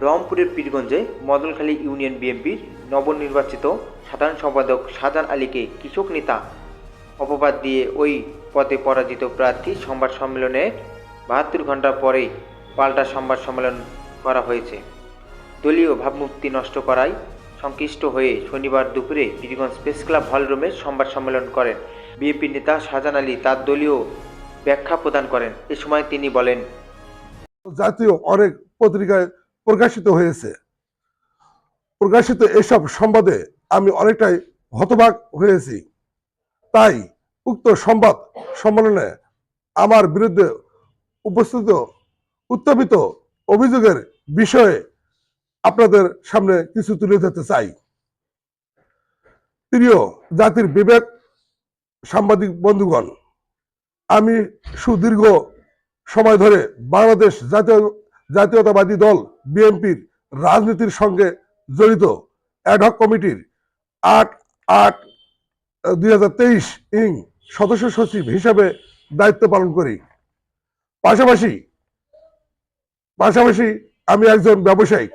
রংপুরের পীরগঞ্জে মদনখালী ইউনিয়ন বিএনপির নবনির্বাচিত সাধারণ সম্পাদক শাহজাহান আলীকে কৃষক নেতা অপবাদ দিয়ে ওই পদে পরাজিত প্রার্থী সংবাদ সম্মেলনে ৭২ ঘণ্টা পরেই পাল্টা সংবাদ সম্মেলন করা হয়েছে। দলীয় ভাবমূর্তি নষ্ট করায় সংশ্লিষ্ট হয়ে শনিবার দুপুরে পীরগঞ্জ প্রেসক্লাব হলরুমে সংবাদ সম্মেলন করেন বিএনপি নেতা শাহজাহান আলী। তার দলীয় ব্যাখ্যা প্রদান করেন। এ সময় তিনি বলেন, জাতীয় অনেক পত্রিকায় প্রকাশিত হয়েছে, প্রকাশিত এসব সংবাদে আমি অনেকটাই হতবাক হয়েছি। তাই উক্ত সংবাদ সম্মেলনে আমার বিরুদ্ধে উত্থাপিত অভিযোগের বিষয়ে আপনাদের সামনে কিছু তুলে ধরতে চাই। প্রিয় জাতির বিবেক সাংবাদিক বন্ধুগণ, আমি সুদীর্ঘ সময় ধরে বাংলাদেশ জাতীয়তাবাদী দল বিএনপির রাজনীতির সঙ্গে জড়িত অ্যাডহক কমিটির ৮/৮/২০২৩ সদস্য সচিব হিসাবে দায়িত্ব পালন করি। পাশাপাশি আমি একজন ব্যবসায়ী।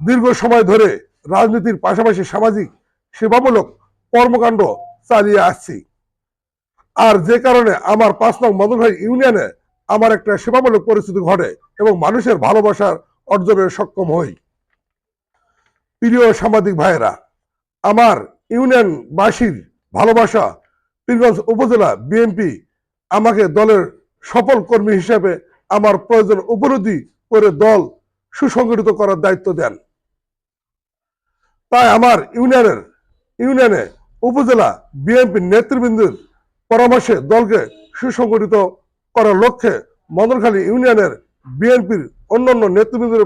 দীর্ঘ সময় ধরে রাজনীতির পাশাপাশি সামাজিক সেবামূলক কর্মকাণ্ড চালিয়ে আসছি। আর যে কারণে আমার ৫ নং মদনখালী ইউনিয়নে আমার একটা সেবামূলক পরিস্থিতি ঘটে এবং মানুষের ভালোবাসার অর্জনে সক্ষম হই। প্রিয় সাংবাদিক ভাইয়েরা, আমার ইউনিয়নবাসীর ভালোবাসা পীরগঞ্জ উপজেলা বিএনপি আমাকে দলের সফল কর্মী হিসেবে আমার প্রয়োজন উপলব্ধি করে দল সুসংগঠিত করার দায়িত্ব দেন। তাই আমার ইউনিয়নে উপজেলা বিএনপি নেতৃবৃন্দের পরামর্শে দলকে সুসংগঠিত করার লক্ষ্যে মদনখালী ইউনিয়নের বিএনপির অন্যান্য নেতৃবৃন্দের